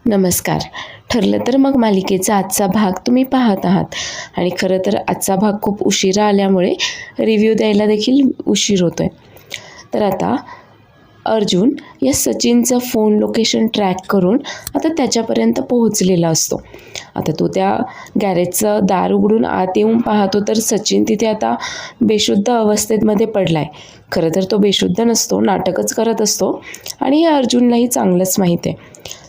नमस्कार. ठरलं तर मग मालिकेचा आजचा भाग तुम्ही पाहत आहात आणि खरं तर आजचा भाग खूप उशिरा आल्यामुळे रिव्ह्यू द्यायला देखील उशीर होतो आहे. तर आता अर्जुन या सचिनचं फोन लोकेशन ट्रॅक करून आता त्याच्यापर्यंत पोहोचलेला असतो. आता तो त्या गॅरेजचं दार उघडून आत येऊन पाहतो तर सचिन तिथे आता बेशुद्ध अवस्थेमध्ये पडला आहे. खरं तर तो बेशुद्ध नसतो, नाटकच करत असतो आणि हे अर्जुनलाही चांगलंच माहीत आहे.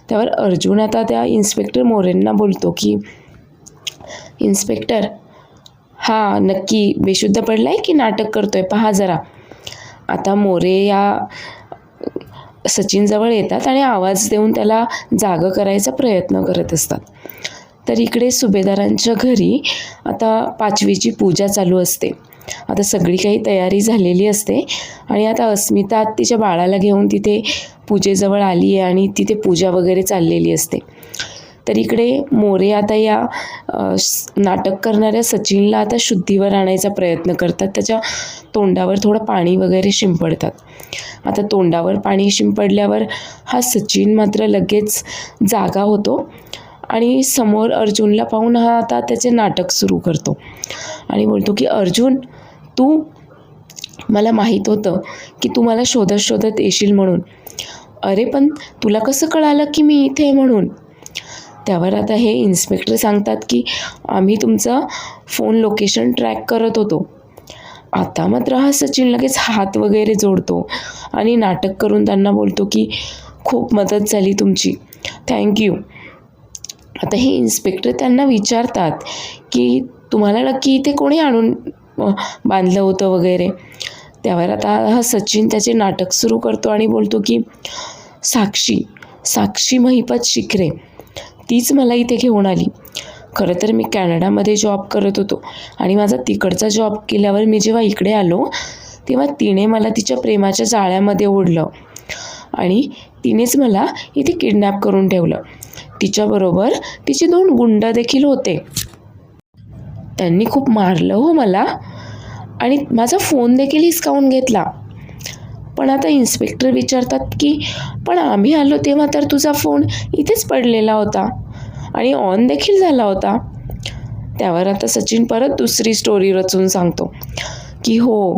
त्यावर अर्जुन आता त्या इन्स्पेक्टर मोरेंना बोलतो की इन्स्पेक्टर, हा नक्की बेशुद्ध पडला आहे की नाटक करतोय, पहा जरा. आता मोरे या सचिनजवळ येतात आणि आवाज देऊन त्याला जागं करायचा प्रयत्न करत असतात. तर इकडे सुभेदारांच्या घरी आता 5वीची पूजा चालू असते. आता सगळी काही तयारी झालेली असते आणि आता अस्मिता तिच्या बाळाला घेऊन तिथे पूजेजवळ आली आहे आणि तिथे पूजा वगैरे चाललेली असते. तर इकडे मोरे आता या नाटक करणाऱ्या सचिनला आता शुद्धीवर आणायचा प्रयत्न करतात. त्याच्या तोंडावर थोडं पाणी वगैरे शिंपडतात. आता तोंडावर पाणी शिंपडल्यावर हा सचिन मात्र लगेच जागा होतो आणि समोर अर्जुनला पाहून हा आता त्याचे नाटक सुरू करतो आणि बोलतो की अर्जुन, तू, मला माहीत होतं की तू मला शोधत शोधत येशील म्हणून. अरे पण तुला कसं कळालं की मी इथे आहे म्हणून? त्यावर आता हे इन्स्पेक्टर सांगतात की आम्ही तुमचं फोन लोकेशन ट्रॅक करत होतो. आता मात्र हा सचिन लगेच हात वगैरे जोडतो आणि नाटक करून त्यांना बोलतो की खूप मदत झाली तुमची, थँक्यू. आता हे इन्स्पेक्टर त्यांना विचारतात की तुम्हाला नक्की इथे कोणी आणून बांधलं होतं वगैरे. त्यावर आता हा सचिन त्याचे नाटक सुरू करतो आणि बोलतो की साक्षी महिपत शिखरे, तीच मला इथे घेऊन आली. खरं तर मी कॅनडामध्ये जॉब करत होतो आणि माझा तिकडचा जॉब केल्यावर मी जेव्हा इकडे आलो तेव्हा तिने मला तिच्या प्रेमाच्या जाळ्यामध्ये ओढलं आणि तिनेच मला इथे किडनॅप करून ठेवलं. तिच्याबरोबर तिचे 2 गुंड देखील होते. त्यांनी खूप मारलं हो मला आणि माझा फोन देखील हिसकावून घेतला. पण आता इन्स्पेक्टर विचारतात की पण आम्ही आलो तेव्हा तर तुझा फोन इथेच पडलेला होता आणि ऑन देखील झाला होता. त्यावर आता सचिन परत दुसरी स्टोरी रचून सांगतो की हो,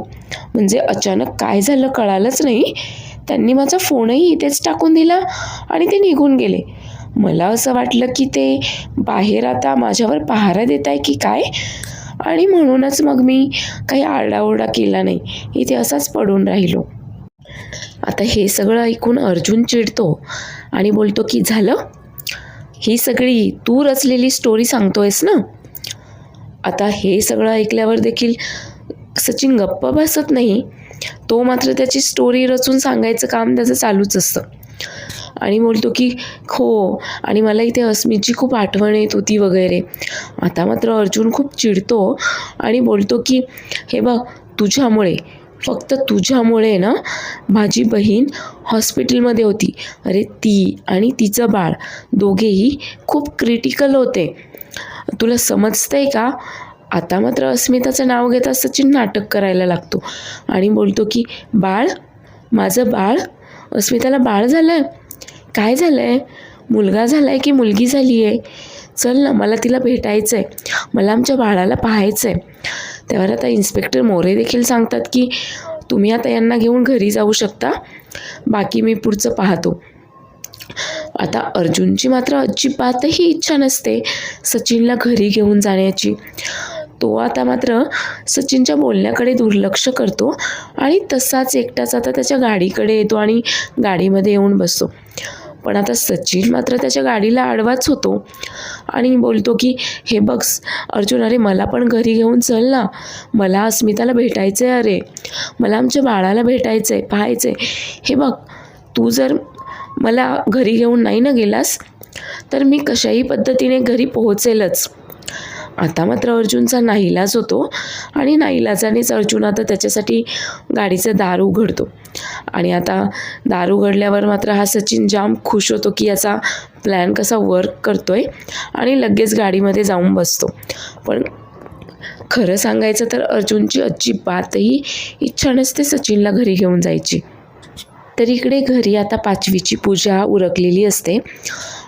म्हणजे अचानक काय झालं कळालंच नाही. त्यांनी माझा फोनही इथेच टाकून दिला आणि ते निघून गेले. मला असं वाटलं की ते बाहेर आता माझ्यावर पहारा देत आहे की काय, आणि म्हणूनच मग मी काही आरडाओरडा केला नाही, इथे असाच पडून राहिलो. आता हे सगळं ऐकून अर्जुन चिडतो आणि बोलतो की झालं, ही सगळी तू रचलेली स्टोरी सांगतोयस ना? आता हे सगळं ऐकल्यावर देखील सचिन गप्प बसत नाही. तो मात्र त्याची स्टोरी रचून सांगायचं काम त्याचं चालूच असतं आणि बोलतो की हो, आणि मला इथे अस्मितची खूप आठवण येत होती वगैरे. आता मात्र अर्जुन खूप चिडतो आणि बोलतो की हे बघ, तुझ्यामुळे, फक्त तुझ्यामुळे ना माझी बहीण हॉस्पिटलमध्ये होती. अरे ती आणि तिचं बाळ दोघेही खूप क्रिटिकल होते, तुला समजतंय का? आता मात्र अस्मिताचं नाव घेता सचिन नाटक करायला लागतो आणि बोलतो की बाळ, माझं बाळ, अस्मिताला बाळ झालं आहे, काय झालं आहे, मुलगा झाला आहे की मुलगी झाली आहे? चल ना, मला तिला भेटायचं आहे, मला आमच्या बाळाला पाहायचं आहे. त्यावर आता इन्स्पेक्टर मोरे देखील सांगतात की तुम्ही आता यांना घेऊन घरी जाऊ शकता, बाकी मी पुढचं पाहतो. आता अर्जुनची मात्र अजिबातही इच्छा नसते सचिनला घरी घेऊन जाण्याची. तो आता मात्र सचिनच्या बोलण्याकडे दुर्लक्ष करतो आणि तसाच एकटाच आता त्याच्या गाडीकडे येतो आणि गाडीमध्ये येऊन बसतो. पण आता सचिन मात्र त्याच्या गाडीला आडवाच होतो आणि बोलतो की हे बघ अर्जुन, अरे मला पण घरी घेऊन चल ना, मला अस्मिताला भेटायचं आहे, अरे मला आमच्या बाळाला भेटायचं आहे, पाहायचं आहे. हे बघ, तू जर मला घरी घेऊन नाही ना गेलास तर मी कशाही पद्धतीने घरी पोहोचेलच. आता मात्र अर्जुनचा नाईलाज होतो आणि नाईलाजानेच अर्जुन आता त्याच्यासाठी गाडीचं दार उघडतो आणि आता दार उघडल्यावर मात्र हा सचिन जाम खुश होतो की याचा प्लॅन कसा वर्क करतोय आणि लगेच गाडीमध्ये जाऊन बसतो. पण खरं सांगायचं तर अर्जुनची अजिबातही इच्छा नसते सचिनला घरी घेऊन जायची. तर इकडे घरी आता 5वीची पूजा उरकलेली असते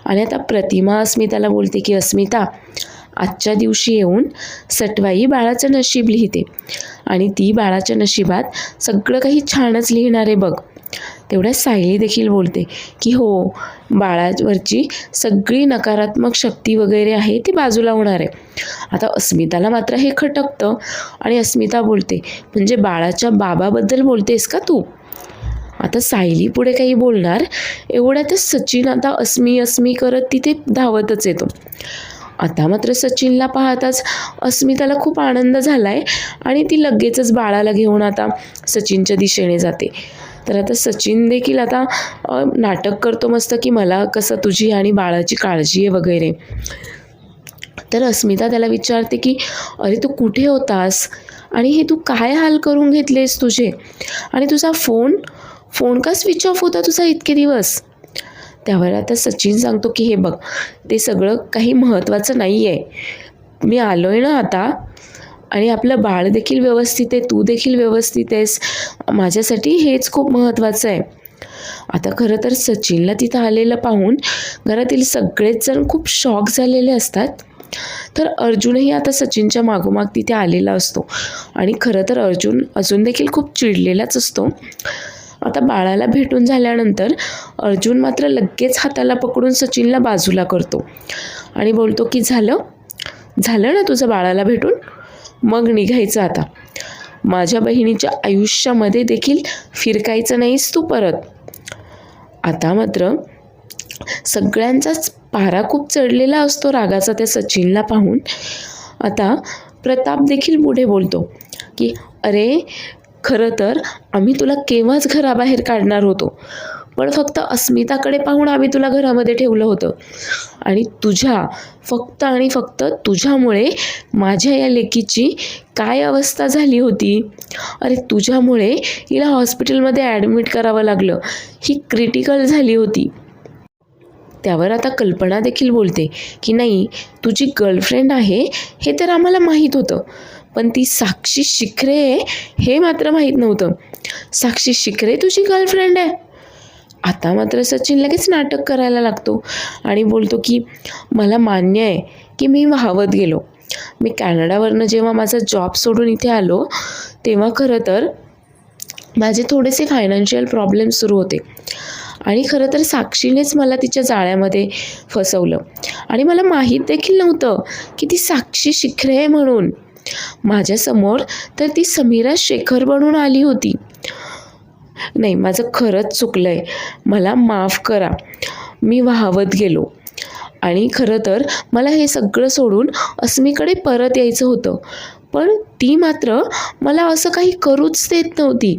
आणि आता प्रतिमा अस्मिताला बोलते की अस्मिता, आजच्या दिवशी येऊन सटवाई बाळाचं नशीब लिहिते आणि ती बाळाच्या नशिबात सगळं काही छानच लिहिणार आहे बघ. तेवढ्या सायली देखील बोलते की हो, बाळावरची सगळी नकारात्मक शक्ती वगैरे आहे ती बाजूला होणार आहे. आता अस्मिताला मात्र हे खटकतं आणि अस्मिता बोलते, म्हणजे बाळाच्या बाबाबद्दल बोलतेस का तू? आता सायली पुढे काही बोलणार एवढ्यातच सचिन आता अस्मी अस्मी करत तिथे धावतच येतो. आता मात्र सचिनला पाहताच अस्मिताला खूप आनंद झाला आहे आणि ती लगेचच बाळाला घेऊन आता सचिनच्या दिशेने जाते. तर आता सचिन देखील आता नाटक करतो मस्त की मला कसं तुझी आणि बाळाची काळजी आहे वगैरे. तर अस्मिता त्याला विचारते की अरे तू कुठे होतास आणि हे तू काय हाल करून घेतलेस तुझे, आणि तुझा फोन का स्विच ऑफ होता तुझा इतके दिवस? त्यावर आता सचिन सांगतो की हे बघ, ते सगळं काही महत्त्वाचं नाही आहे, मी आलो आहे ना आता, आणि आपलं बाळ देखील व्यवस्थित आहे, तू देखील व्यवस्थित आहेस, माझ्यासाठी हेच खूप महत्त्वाचं आहे. आता खरं तर सचिनला तिथं आलेलं पाहून घरातील सगळेच जण खूप शॉक झालेले असतात. तर अर्जुनही आता सचिनच्या मागोमाग तिथे आलेला असतो आणि खरं तर अर्जुन अजून देखील खूप चिडलेलाच असतो. आता बाळाला भेटून झाल्यानंतर अर्जुन मात्र लगेच हाताला पकडून सचिनला बाजूला करतो आणि बोलतो की झालं ना तुझं बाळाला भेटून, मग निघायचं आता. माझ्या बहिणीच्या आयुष्यामध्ये देखील फिरकायचं नाहीस तू परत. आता मात्र सगळ्यांचाच पारा खूप चढलेला असतो रागाचा त्या सचिनला पाहून. आता प्रताप देखील पुढे बोलतो की अरे, खरं तर आम्ही तुला केव्हाच घराबाहेर काढणार होतो, पण फक्त अस्मिताकडे पाहून आम्ही तुला घरामध्ये ठेवलं होतं आणि फक्त आणि फक्त तुझ्यामुळे माझ्या या लेकीची काय अवस्था झाली होती. अरे तुझ्यामुळे हिला हॉस्पिटलमध्ये ॲडमिट करावं लागलं, ही क्रिटिकल झाली होती. त्यावर आता कल्पना देखील बोलते की नाही, तुझी गर्लफ्रेंड आहे हे तर आम्हाला माहीत होतं, पण ती साक्षी शिखरे आहे हे मात्र माहीत नव्हतं. साक्षी शिखरे तुझी गर्लफ्रेंड आहे? आता मात्र सचिन लगेच नाटक करायला लागतो आणि बोलतो की मला मान्य आहे की मी वाहवत गेलो. मी कॅनडावरनं जेव्हा माझा जॉब सोडून इथे आलो तेव्हा खरं तर माझे थोडेसे फायनान्शियल प्रॉब्लेम सुरू होते आणि खरं तर साक्षीनेच मला तिच्या जाळ्यामध्ये फसवलं आणि मला माहीत देखील नव्हतं की ती साक्षी शिखरे आहे म्हणून. माझ्यासमोर तर ती समीरा शेखर बनून आली होती. नाही, माझं खरंच चुकलं आहे, मला माफ करा, मी वाहवत गेलो. आणि खरं तर मला हे सगळं सोडून अस्मीकडे परत यायचं होतं, पण ती मात्र मला असं काही करूच देत नव्हती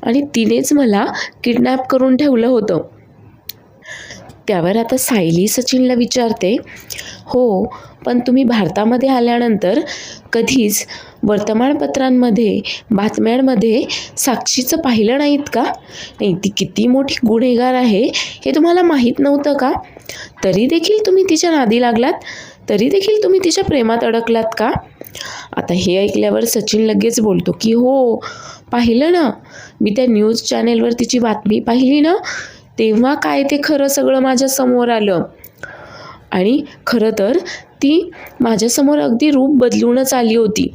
आणि तिनेच मला किडनॅप करून ठेवलं होतं. त्यावर आता सायली सचिनला विचारते, हो, पण तुम्ही भारतामध्ये आल्यानंतर कधीच वर्तमानपत्रांमध्ये बातम्यांमध्ये साक्षीचं पाहिलं नाहीत का? नाही, ती किती मोठी गुन्हेगार आहे हे तुम्हाला माहीत नव्हतं का? तरी देखील तुम्ही तिच्या नादी लागलात, तरी देखील तुम्ही तिच्या प्रेमात अडकलात का? आता हे ऐकल्यावर सचिन लगेच बोलतो की हो, पाहिलं ना, मी त्या न्यूज चॅनेलवर तिची बातमी पाहिली ना, तेव्हा काय ते खरं सगळं माझ्यासमोर आलं आणि खरं तर ती माझ्यासमोर अगदी रूप बदलूनच आली होती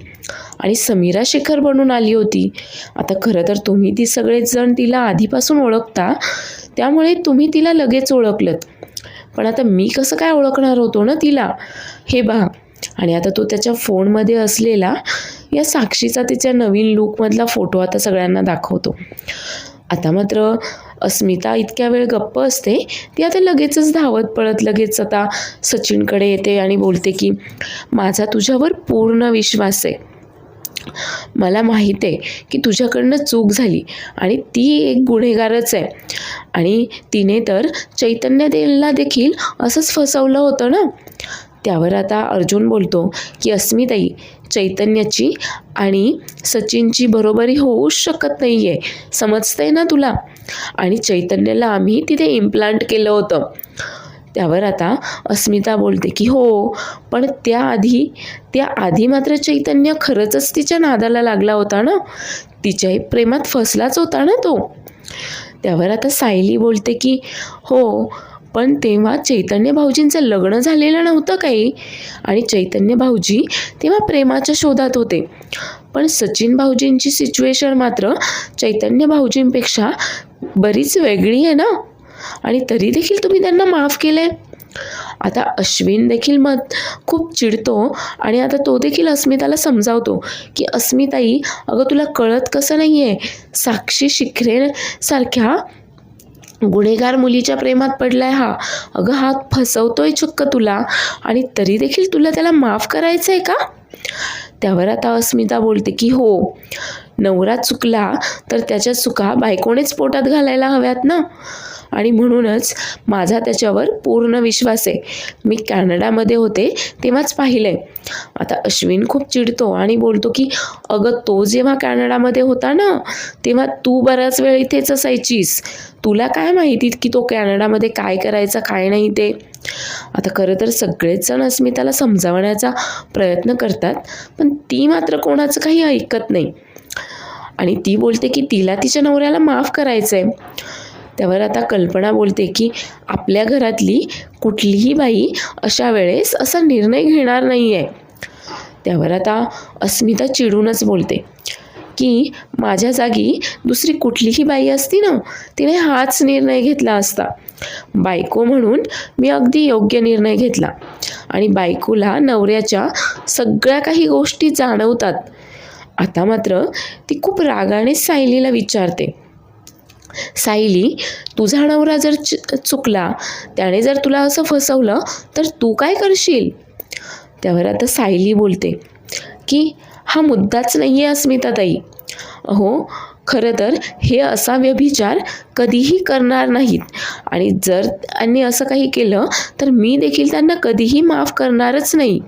आणि समीरा शेखर बनून आली होती. आता खरं तर तुम्ही ती सगळेच जण तिला आधीपासून ओळखता, त्यामुळे तुम्ही तिला लगेच ओळखलत, पण आता मी कसं काय ओळखणार होतो ना तिला, हे पहा. आणि आता तो त्याच्या फोनमध्ये असलेला या साक्षीचा तिच्या नवीन लूकमधला फोटो आता सगळ्यांना दाखवतो. आता मात्र अस्मिता इतक्या वेळ गप्प असते, ती आता लगेचच धावत पळत लगेच आता सचिनकडे येते आणि बोलते की माझा तुझ्यावर पूर्ण विश्वास आहे, मला माहीत आहे की तुझ्याकडनं चूक झाली आणि ती एक गुन्हेगारच आहे आणि तिने तर चैतन्यला देखील असंच फसवलं होतं ना. त्यावर आता अर्जुन बोलतो की अस्मिताई, चैतन्याची आणि सचिनची बरोबरी होऊच शकत नाही आहे, समजतंय ना तुला, आणि चैतन्याला आम्ही तिथे इम्प्लांट केलं होतं. त्यावर आता अस्मिता बोलते की हो, पण त्याआधी मात्र चैतन्य खरंच तिच्या नादाला लागला होता ना, तिच्या प्रेमात फसलाच होता ना तो. त्यावर आता सायली बोलते की हो, पण तेव्हा चैतन्य भाऊजींचं लग्न झालेलं नव्हतं काही आणि चैतन्य भाऊजी तेव्हा प्रेमाच्या शोधात होते. पण सचिन भाऊजींची सिच्युएशन मात्र चैतन्य भाऊजींपेक्षा बरीच वेगळी आहे ना, आणि तरी देखील तुम्ही त्यांना माफ केले. आता अश्विन देखील खूप चिडतो आणि आता तो देखील अस्मिताला समजावतो की अस्मिताई, अगं तुला कळत कसं नाही आहे, साक्षी शिखरे सारख्या गुन्हेगार मुलीच्या प्रेमात पडलाय हा. अगं हा फसवतोय चक्क तुला, आणि तरी देखील तुला त्याला माफ करायचं आहे का? त्यावर आता अस्मिता बोलते की हो, नवरा चुकला तर त्याच्या चुका बायकोनेच पोटात घालायला हव्यात ना, आणि म्हणूनच माझा त्याच्यावर पूर्ण विश्वास आहे. मी कॅनडामध्ये होते तेव्हाच पाहिलं आहे. आता अश्विन खूप चिडतो आणि बोलतो की अगं तो जेव्हा कॅनडामध्ये होता ना, तेव्हा तू बराच वेळ इथेच असायचीस. तुला काय माहिती की तो कॅनडामध्ये काय करायचा काय नाही ते. आता खरं तर सगळेच जण अस्मिताला समजावण्याचा प्रयत्न करतात, पण ती मात्र कोणाचं काही ऐकत नाही आणि ती बोलते की तिला तिच्या नवऱ्याला माफ करायचं आहे. त्यावर आता कल्पना बोलते की आपल्या घरातली कुठलीही बाई अशा वेळेस असा निर्णय घेणार नाही आहे. त्यावर आता अस्मिता चिडूनच बोलते की माझ्या जागी दुसरी कुठलीही बाई असती ना, तिने हाच निर्णय घेतला असता. बायको म्हणून मी अगदी योग्य निर्णय घेतला, आणि बायकोला नवऱ्याच्या सगळ्या काही गोष्टी जाणवतात. आता मात्र ती खूप रागाने सायलीला विचारते, सायली, तुझा नवरा जर चुकला, त्याने जर तुला असं फसवलं तर तू काय करशील? त्यावर आता सायली बोलते की हा मुद्दाच नाही आहे अस्मिताताई. अहो, खरं तर हे असा व्यभिचार कधीही करणार नाहीत, आणि जर त्यांनी असं काही केलं तर मी देखील त्यांना कधीही माफ करणारच नाही.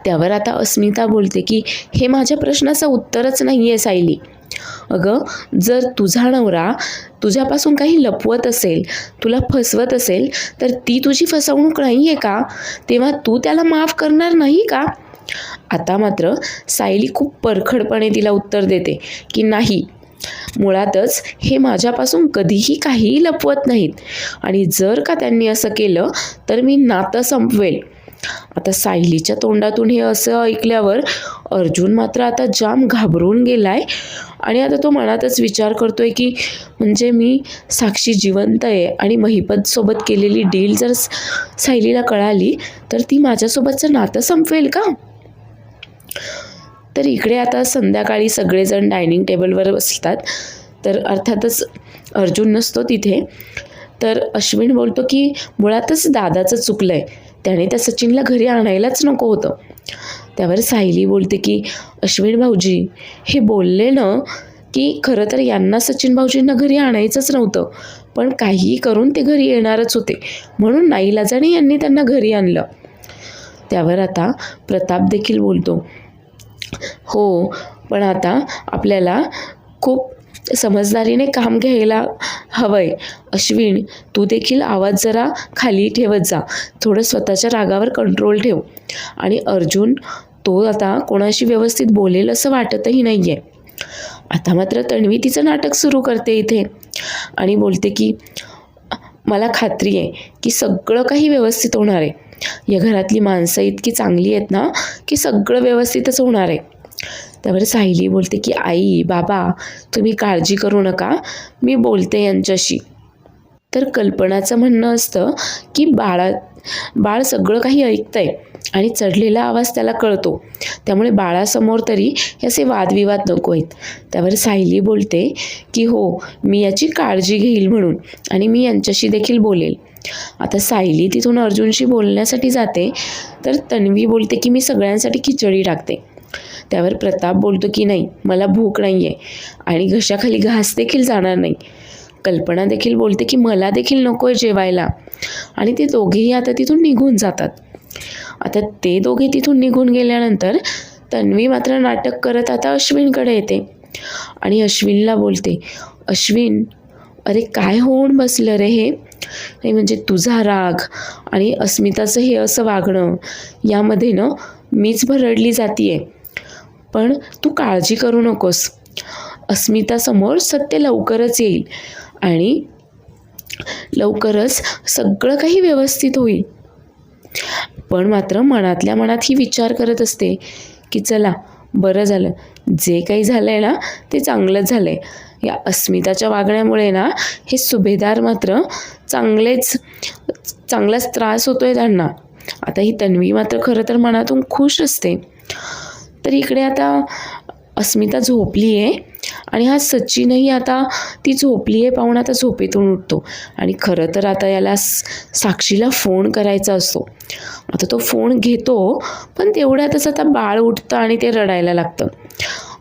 त्यावर आता अस्मिता बोलते की हे माझ्या प्रश्नाचं उत्तरच नाही आहे सायली. अगं, जर तुझा नवरा तुझ्यापासून काही लपवत असेल, तुला फसवत असेल, तर ती तुझी फसवणूक नाही आहे का? तेव्हा तू त्याला माफ करणार नाही का? आता मात्र सायली खूप परखडपणे तिला उत्तर देते की नाही, मुळातच हे माझ्यापासून कधीही काहीही लपवत नाहीत, आणि जर का त्यांनी असं केलं तर मी नातं संपवेल. आता सायलीच्या तोंडातून हे असं ऐकल्यावर अर्जुन मात्र आता जाम घाबरून गेलाय, आणि आता तो मनातच विचार करतोय की म्हणजे मी साक्षी जिवंत आहे आणि महिपतसोबत केलेली डील जर सायलीला कळाली तर ती माझ्यासोबतचं नातं संपवेल का? तर इकडे आता संध्याकाळी सगळेजण डायनिंग टेबलवर बसतात, तर अर्थातच अर्जुन नसतो तिथे. तर अश्विन बोलतो की मुळातच दादाचं चुकलं आहे, त्याने त्या सचिनला घरी आणायलाच नको होतं. त्यावर सायली बोलते की अश्विन भाऊजी हे बोलले ना की खरं तर यांना सचिन भाऊजींना घरी आणायचंच नव्हतं, पण काहीही करून ते घरी येणारच होते, म्हणून नाईलाजाने यांनी त्यांना घरी आणलं. त्यावर आता प्रताप देखील बोलतो, हो, पण आता आपल्याला खूप समजदारीने काम घ्यायला हवंय. अश्विन, तू देखील आवाज जरा खाली ठेवत जा, थोडं स्वतःच्या रागावर कंट्रोल ठेव. आणि अर्जुन, तो आता कोणाशी व्यवस्थित बोलेल असं वाटतही नाही आहे. आता मात्र तन्वी तिचं नाटक सुरू करते इथे आणि बोलते की मला खात्री आहे की सगळं काही व्यवस्थित होणार आहे. या घरातली माणसं इतकी चांगली आहेत ना की सगळं व्यवस्थितच होणार आहे. त्यावर सायली बोलते की आई, बाबा, तुम्ही काळजी करू नका, मी बोलते यांच्याशी. तर कल्पनाचं म्हणणं असतं की बाळ सगळं काही ऐकतंय आणि चढलेला आवाज त्याला कळतो, त्यामुळे बाळासमोर तरी असे वादविवाद नको आहेत. त्यावर सायली बोलते की हो, मी याची काळजी घेईल म्हणून, आणि मी यांच्याशी देखील बोलेल. आता सायली तिथून अर्जुनशी बोलण्यासाठी जाते, तर तन्वी बोलते की मी सगळ्यांसाठी खिचडी टाकते. त्यावर प्रताप बोलतो की नाही, मला भूक नाही आहे आणि घशाखाली घास देखील जाणार नाही. कल्पना देखील बोलते की मला देखील नको आहे जेवायला, आणि ते दोघेही आता तिथून निघून जातात. आता ते दोघे तिथून निघून गेल्यानंतर तन्वी मात्र नाटक करत आता अश्विनकडे येते आणि अश्विनला बोलते, अश्विन, अरे काय होऊन बसलं रे हे? नाही म्हणजे तुझा राग आणि अस्मिताचं हे असं वागणं, यामध्ये ना मीच भरडली जातीये. पण तू काळजी करू नकोस, अस्मितासमोर सत्य लवकरच येईल आणि लवकरच सगळं काही व्यवस्थित होईल. पण मात्र मनातल्या मनात ही विचार करत असते की चला बरं झालं, जे काही झालं आहे ना ते चांगलंच झालं आहे. या अस्मिताच्या वागण्यामुळे ना हे सुभेदार मात्र चांगलाच त्रास होतो आहे त्यांना. आता ही तन्वी मात्र खरं तर मनातून खुश असते. तर इकडे आता अस्मिता झोपली आहे आणि हा सचिनही आता ती झोपली आहे पाहून आता झोपेतून उठतो. आणि खरं तर आता याला साक्षीला फोन करायचा असतो. आता तो फोन घेतो, पण तेवढ्यातच आता बाळ उठतं आणि ते रडायला लागतं.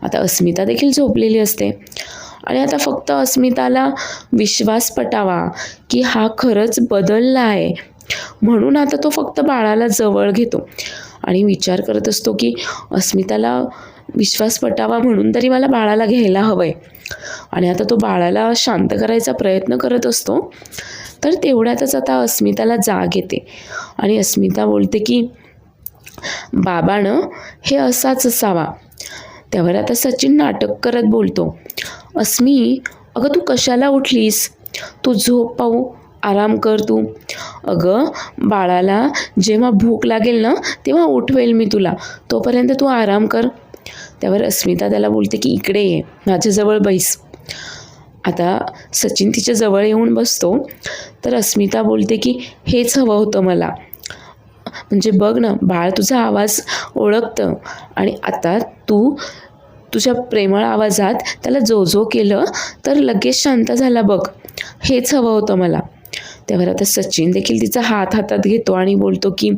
आता अस्मिता देखील झोपलेली असते आणि आता फक्त अस्मिताला विश्वास पटावा की हा खरंच बदलला आहे म्हणून आता तो फक्त बाळाला जवळ घेतो आणि विचार करत असतो की अस्मिताला विश्वास पटावा म्हणून तरी मला बाळाला घ्यायला हवं आहे. आणि आता तो बाळाला शांत करायचा प्रयत्न करत असतो. तर तेवढ्यातच आता अस्मिताला जाग येते आणि अस्मिता बोलते की बाबानं हे असाच असावा. त्यावर आता सचिन नाटक करत बोलतो, अस्मी अगं तू कशाला उठलीस? तू झोप पाहू, आराम कर तू. अगं बाळाला जेव्हा भूक लागेल ना तेव्हा उठवेल मी तुला, तोपर्यंत तू आराम कर. त्यावर अस्मिता त्याला बोलते की इकडे ये, माझ्याजवळ बैस. आता सचिन तिच्या जवळ येऊन बसतो. तर अस्मिता बोलते की हेच हवं होतं मला. म्हणजे बघ ना, बाळ तुझा आवाज ओळखतं आणि आता तू तुझ्या प्रेमळ आवाजात त्याला जो केलं तर लगेच शांत झाला बघ. हेच हवं होतं मला. त्यावर आता सचिन देखील तिचा हात हातात घेतो आणि बोलतो की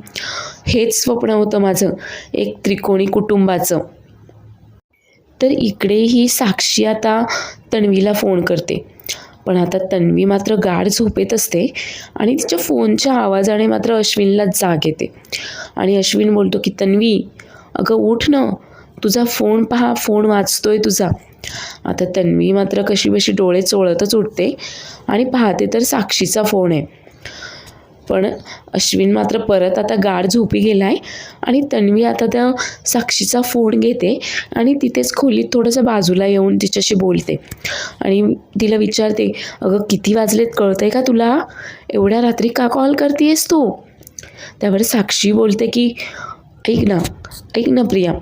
हेच स्वप्न होतं माझं, एक त्रिकोणी कुटुंबाचं. तर इकडे ही साक्षी आता तन्वीला फोन करते. पण आता तन्वी मात्र गाढ झोपेत असते आणि तिच्या फोनच्या आवाजाने मात्र अश्विनला जाग येते. आणि अश्विन बोलतो की तन्वी अगं उठ ना, तुझा फोन पहा, फोन वाजतोय तुझा. आता तन्वी मात्र कशीबशी डोळे चोळतच उठते आणि पाहते तर साक्षीचा फोन आहे. पण अश्विन मात्र परत आता गाढ झोपी गेला आहे आणि तन्वी आता त्या साक्षीचा फोन घेते आणि तिथेच खोलीत थोडंसं बाजूला येऊन तिच्याशी बोलते आणि तिला विचारते, अगं किती वाजलेत कळतं आहे का तुला? एवढ्या रात्री का कॉल करतेस तू? त्यावर साक्षी बोलते की ऐक ना प्रिया,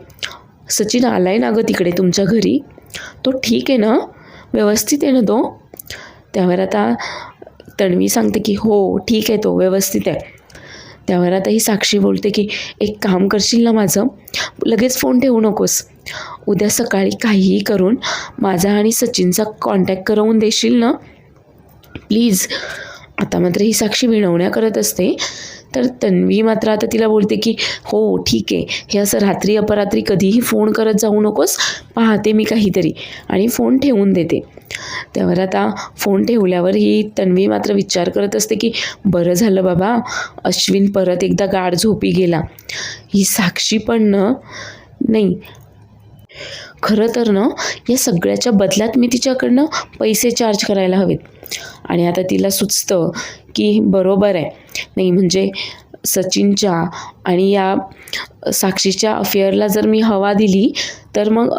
सचिन आलाय ना गं तिकडे तुमच्या घरी, तो ठीक आहे ना, व्यवस्थित आहे ना तो? त्यावर आता तन्वी सांगते की हो ठीक आहे, तो व्यवस्थित आहे. त्यावर आता ही साक्षी बोलते की एक काम करशील ना माझं, लगेच फोन ठेवू नकोस, उद्या सकाळी काहीही करून माझा आणि सचिनचा कॉन्टॅक्ट करवून देशील ना प्लीज. आता मात्र ही साक्षी विनवण्या करत असते. तर तन्वी मात्र आता तिला बोलते की हो ठीक आहे, हे असं रात्री अपरात्री कधीही फोन करत जाऊ नकोस, पाहते मी काहीतरी, आणि फोन ठेवून देते. त्यावर आता फोन ठेवल्यावर ही तन्वी मात्र विचार करत असते की बरं झालं बाबा, अश्विन परत एकदा गाढ झोपी गेला. ही साक्षी पण नाही, खरं तर या सगळ्याच्या बदल्यात मी तिच्याकडनं पैसे चार्ज करायला हवेत. आणि आता तिला सुचतं की बरोबर आहे, नाही म्हणजे सचिनच्या आणि या साक्षीच्या अफेअरला जर मी हवा दिली तर मग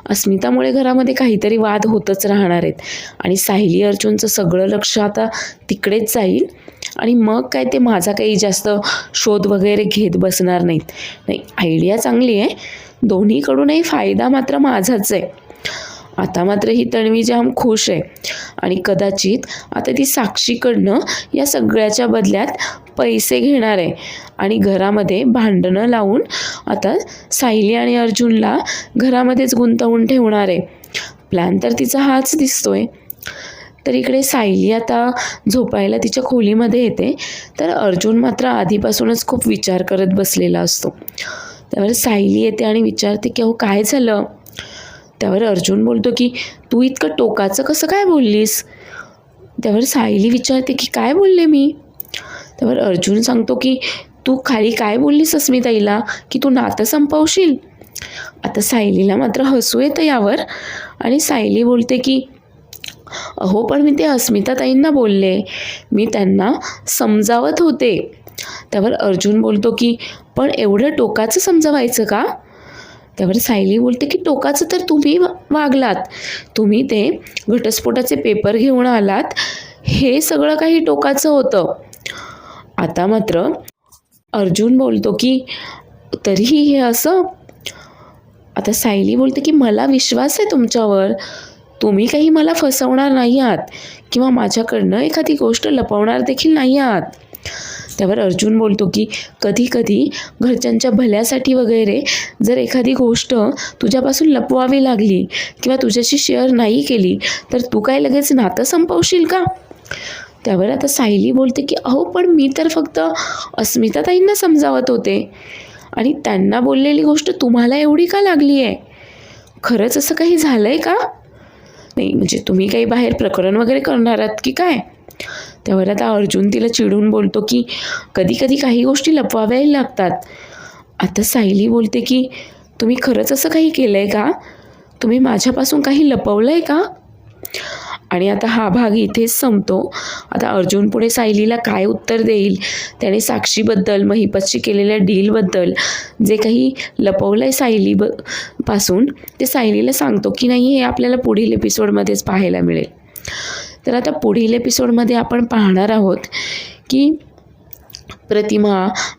अस्मितामुळे घरामध्ये काहीतरी वाद होतच राहणार आहेत आणि सायली अर्जुनचं सगळं लक्ष आता तिकडेच जाईल आणि मग काय ते माझा काही जास्त शोध वगैरे घेत बसणार नाहीत. नाही, आयडिया चांगली आहे, दोन्हीकडूनही फायदा मात्र माझाच आहे. आता मात्र ही तन्वी जाम खुश आहे आणि कदाचित आता ती साक्षीकडनं या सगळ्याच्या बदल्यात पैसे घेणार आहे आणि घरामध्ये भांडणं लावून आता सायली आणि अर्जुनला घरामध्येच गुंतवून ठेवणार आहे. प्लॅन तर तिचा हाच दिसतोय. तर इकडे सायली आता झोपायला तिच्या खोलीमध्ये येते. तर अर्जुन मात्र आधीपासूनच खूप विचार करत बसलेला असतो. त्यावर सायली येते आणि विचारते की अहो काय झालं? त्यावर अर्जुन बोलतो की तू इतकं टोकाचं कसं काय बोललीस? त्यावर सायली विचारते की काय बोलले मी? त्यावर अर्जुन सांगतो की तू खाली काय बोललीस अस्मिताईला की तू नातं संपवशील? आता सायलीला मात्र हसू येतं यावर आणि सायली बोलते की अहो पण मी ते अस्मिताताईंना बोलले, मी त्यांना समजावत होते. त्यावर अर्जुन बोलतो की पण एवढं टोकाचं समजावायचं का? त्यावर सायली बोलते की टोकाचं तर तुम्ही वागलात, तुम्ही ते घटस्फोटाचे पेपर घेऊन आलात, हे सगळं काही टोकाचं होतं. आता मात्र अर्जुन बोलतो की तरीही हे असं. आता सायली बोलते की मला विश्वास आहे तुमच्यावर, तुम्ही काही मला फसवणार नाही आहात किंवा माझ्याकडनं एखादी गोष्ट लपवणार देखील नाही आहात. त्यावर अर्जुन बोलतो की कधी कधी घरच्यांच्या भल्यासाठी वगैरे जर एखादी गोष्ट तुझ्यापासून लपवावी लागली किंवा तुझ्याशी शेअर नाही केली तर तू काय लगेच नातं संपवशील का? त्यावर आता सायली बोलते की अहो पण मी तर फक्त अस्मिताताईंना समजावत होते आणि त्यांना बोललेली गोष्ट तुम्हाला एवढी का लागली आहे? खरंच असं काही झालं आहे का? नाही म्हणजे तुम्ही काही बाहेर प्रकरण वगैरे करणार आहात की काय? त्यावर आता अर्जुन तिला चिडून बोलतो की कधी कधी काही गोष्टी लपवाव्याही लागतात. आता सायली बोलते की तुम्ही खरंच असं काही केलं आहे का? तुम्ही माझ्यापासून काही लपवलं आहे का? आणि आता हा भाग इथेच संपतो. आता अर्जुन पुढे सायलीला काय उत्तर देईल, त्याने साक्षीबद्दल, महिपतशी केलेल्या डीलबद्दल जे काही लपवलं आहे पासून ते सायलीला सांगतो की नाही, हे आपल्याला पुढील एपिसोडमध्येच पाहायला मिळेल. तर आता पुढील एपिसोडमध्ये आपण पाहणार आहोत की प्रतिमा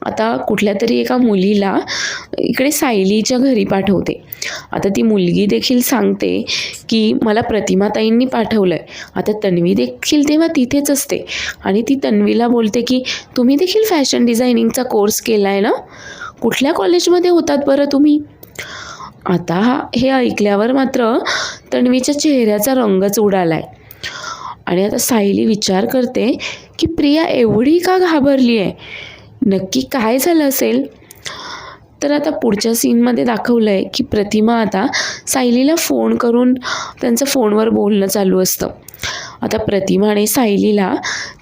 आता कुठल्या तरी एका मुलीला इकडे सायलीच्या घरी पाठवते. आता ती मुलगी देखील सांगते की मला प्रतिमाताईंनी पाठवलं आहे. आता तन्वी देखील तेव्हा तिथेच असते आणि ती तन्वीला बोलते की तुम्ही देखील फॅशन डिझायनिंगचा कोर्स केला आहे ना? कुठल्या कॉलेजमध्ये होतात बरं तुम्ही? आता हे ऐकल्यावर मात्र तन्वीच्या चेहऱ्याचा रंगच उडाला आहे. आणि आता सायली विचार करते की प्रिया एवढी का घाबरली आहे, नक्की काय झालं असेल? तर आता पुढच्या सीनमध्ये दाखवलं आहे की प्रतिमा आता सायलीला फोन करून त्यांचं फोनवर बोलणं चालू असतं. आता प्रतिमाने सायलीला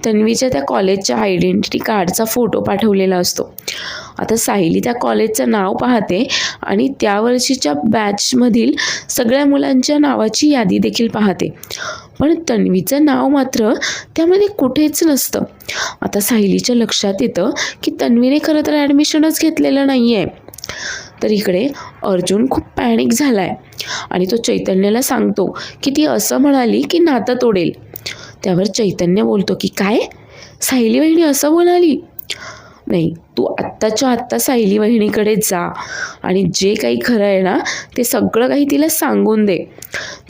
तन्वीच्या त्या कॉलेजच्या आयडेंटिटी कार्डचा फोटो पाठवलेला असतो. आता सायली त्या कॉलेजचं नाव पाहते आणि त्या वर्षीच्या बॅचमधील सगळ्या मुलांच्या नावाची यादी देखील पाहते, पण तन्वीचं नाव मात्र त्यामध्ये कुठेच नसतं. आता सायलीच्या लक्षात येतं की तन्वीने खरं तर ॲडमिशनच घेतलेलं नाही आहे. तर इकडे अर्जुन खूप पॅनिक झाला आहे आणि तो चैतन्याला सांगतो की ती असं म्हणाली की नातं तोडेल. त्यावर चैतन्य बोलतो की काय, सायली वहिनी असं म्हणाली? नाही, तू आत्ताच्या आत्ता सायली वहिनीकडे जा आणि जे काही खरं आहे ना ते सगळं काही तिला सांगून दे.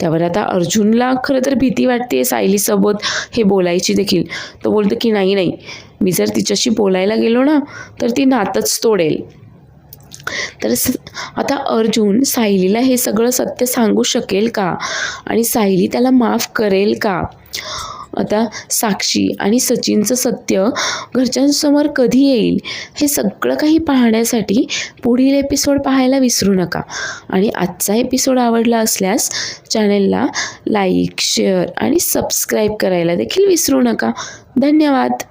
त्यावर आता अर्जुनला खरं तर भीती वाटते सायलीसोबत हे बोलायची देखील. तो बोलतो की नाही, मी जर तिच्याशी बोलायला गेलो ना तर ती नातच तोडेल. तर आता अर्जुन सायलीला हे सगळं सत्य सांगू शकेल का आणि सायली त्याला माफ करेल का? आता साक्षी आणि सचिनचं सत्य घरच्यांसमोर कधी येईल हे सगळं काही पाहण्यासाठी पुढील एपिसोड पाहायला विसरू नका. आणि आजचा एपिसोड आवडला असल्यास चॅनलला लाईक, शेअर आणि सबस्क्राईब करायला देखील विसरू नका. धन्यवाद.